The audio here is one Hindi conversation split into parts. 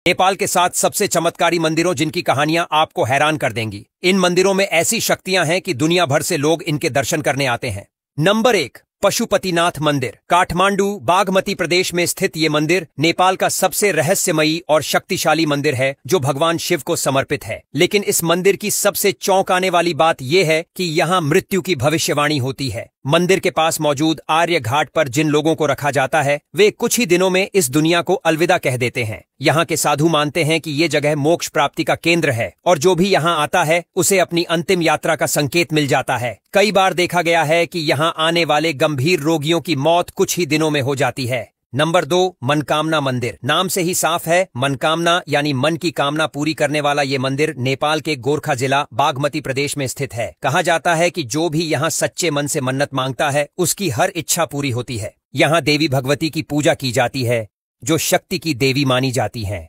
नेपाल के 7 सबसे चमत्कारी मंदिरों जिनकी कहानियां आपको हैरान कर देंगी। इन मंदिरों में ऐसी शक्तियां हैं कि दुनिया भर से लोग इनके दर्शन करने आते हैं। नंबर 1, पशुपतिनाथ मंदिर। काठमांडू, बागमती प्रदेश में स्थित ये मंदिर नेपाल का सबसे रहस्यमयी और शक्तिशाली मंदिर है जो भगवान शिव को समर्पित है। लेकिन इस मंदिर की सबसे चौंकाने वाली बात यह है कि यहाँ मृत्यु की भविष्यवाणी होती है। मंदिर के पास मौजूद आर्य घाट पर जिन लोगों को रखा जाता है वे कुछ ही दिनों में इस दुनिया को अलविदा कह देते हैं। यहाँ के साधु मानते हैं कि ये जगह मोक्ष प्राप्ति का केंद्र है और जो भी यहाँ आता है उसे अपनी अंतिम यात्रा का संकेत मिल जाता है। कई बार देखा गया है कि यहाँ आने वाले गंभीर रोगियों की मौत कुछ ही दिनों में हो जाती है। नंबर 2, मनकामना मंदिर। नाम से ही साफ है, मनकामना यानी मन की कामना पूरी करने वाला ये मंदिर नेपाल के गोरखा जिला बागमती प्रदेश में स्थित है। कहा जाता है कि जो भी यहाँ सच्चे मन से मन्नत मांगता है उसकी हर इच्छा पूरी होती है। यहाँ देवी भगवती की पूजा की जाती है जो शक्ति की देवी मानी जाती हैं।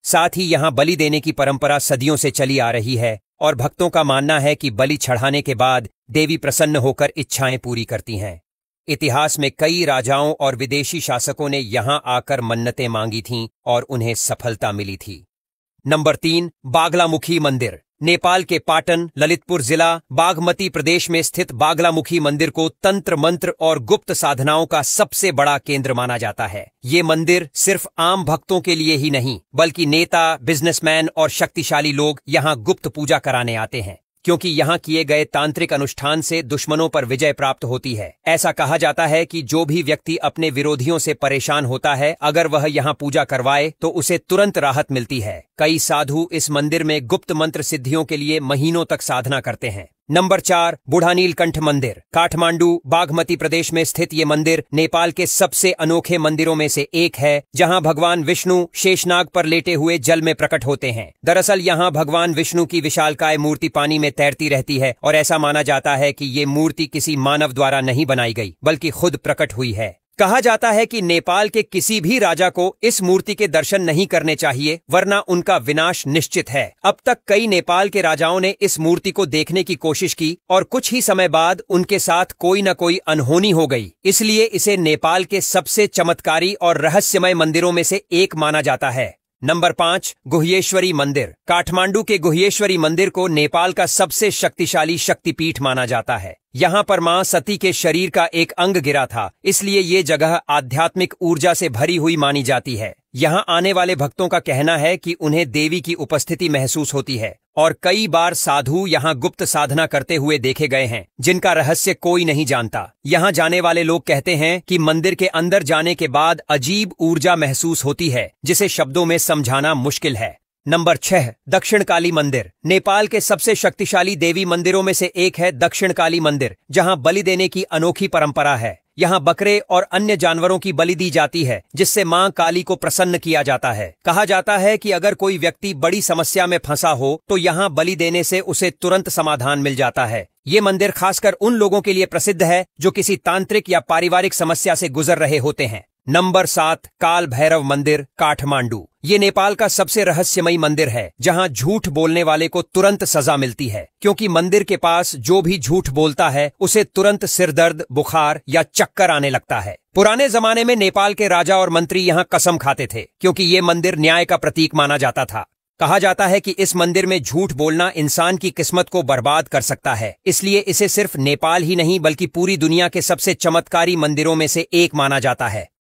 साथ ही यहाँ बलि देने की परंपरा सदियों से चली आ रही है और भक्तों का मानना है कि बलि चढ़ाने के बाद देवी प्रसन्न होकर इच्छाएं पूरी करती हैं। इतिहास में कई राजाओं और विदेशी शासकों ने यहाँ आकर मन्नतें मांगी थीं और उन्हें सफलता मिली थी। नंबर 3, बागलामुखी मंदिर। नेपाल के पाटन, ललितपुर जिला, बागमती प्रदेश में स्थित बागलामुखी मंदिर को तंत्र मंत्र और गुप्त साधनाओं का सबसे बड़ा केंद्र माना जाता है। ये मंदिर सिर्फ आम भक्तों के लिए ही नहीं बल्कि नेता, बिजनेसमैन और शक्तिशाली लोग यहाँ गुप्त पूजा कराने आते हैं, क्योंकि यहाँ किए गए तांत्रिक अनुष्ठान से दुश्मनों पर विजय प्राप्त होती है। ऐसा कहा जाता है कि जो भी व्यक्ति अपने विरोधियों से परेशान होता है, अगर वह यहाँ पूजा करवाए तो उसे तुरंत राहत मिलती है। कई साधु इस मंदिर में गुप्त मंत्र सिद्धियों के लिए महीनों तक साधना करते हैं। नंबर 4, बुढ़ानीलकंठ मंदिर। काठमांडू, बागमती प्रदेश में स्थित ये मंदिर नेपाल के सबसे अनोखे मंदिरों में से एक है, जहां भगवान विष्णु शेषनाग पर लेटे हुए जल में प्रकट होते हैं। दरअसल यहाँ भगवान विष्णु की विशालकाय मूर्ति पानी में तैरती रहती है और ऐसा माना जाता है कि ये मूर्ति किसी मानव द्वारा नहीं बनाई गई बल्कि खुद प्रकट हुई है। कहा जाता है कि नेपाल के किसी भी राजा को इस मूर्ति के दर्शन नहीं करने चाहिए, वरना उनका विनाश निश्चित है। अब तक कई नेपाल के राजाओं ने इस मूर्ति को देखने की कोशिश की और कुछ ही समय बाद उनके साथ कोई न कोई अनहोनी हो गई। इसलिए इसे नेपाल के सबसे चमत्कारी और रहस्यमय मंदिरों में से एक माना जाता है। नंबर 5, गुह्येश्वरी मंदिर। काठमांडू के गुह्येश्वरी मंदिर को नेपाल का सबसे शक्तिशाली शक्तिपीठ माना जाता है। यहाँ पर मां सती के शरीर का एक अंग गिरा था, इसलिए ये जगह आध्यात्मिक ऊर्जा से भरी हुई मानी जाती है। यहाँ आने वाले भक्तों का कहना है कि उन्हें देवी की उपस्थिति महसूस होती है और कई बार साधु यहाँ गुप्त साधना करते हुए देखे गए हैं, जिनका रहस्य कोई नहीं जानता। यहाँ जाने वाले लोग कहते हैं कि मंदिर के अंदर जाने के बाद अजीब ऊर्जा महसूस होती है, जिसे शब्दों में समझाना मुश्किल है। नंबर 6, दक्षिण काली मंदिर। नेपाल के सबसे शक्तिशाली देवी मंदिरों में से एक है दक्षिण काली मंदिर, जहां बलि देने की अनोखी परंपरा है। यहाँ बकरे और अन्य जानवरों की बलि दी जाती है, जिससे मां काली को प्रसन्न किया जाता है। कहा जाता है कि अगर कोई व्यक्ति बड़ी समस्या में फंसा हो तो यहाँ बलि देने से उसे तुरंत समाधान मिल जाता है। ये मंदिर खासकर उन लोगों के लिए प्रसिद्ध है जो किसी तांत्रिक या पारिवारिक समस्या से गुजर रहे होते हैं। नंबर 7, काल भैरव मंदिर, काठमांडू। ये नेपाल का सबसे रहस्यमयी मंदिर है, जहां झूठ बोलने वाले को तुरंत सजा मिलती है, क्योंकि मंदिर के पास जो भी झूठ बोलता है उसे तुरंत सिरदर्द, बुखार या चक्कर आने लगता है। पुराने जमाने में नेपाल के राजा और मंत्री यहाँ कसम खाते थे, क्योंकि ये मंदिर न्याय का प्रतीक माना जाता था। कहा जाता है कि इस मंदिर में झूठ बोलना इंसान की किस्मत को बर्बाद कर सकता है, इसलिए इसे सिर्फ नेपाल ही नहीं बल्कि पूरी दुनिया के सबसे चमत्कारी मंदिरों में से एक माना जाता है।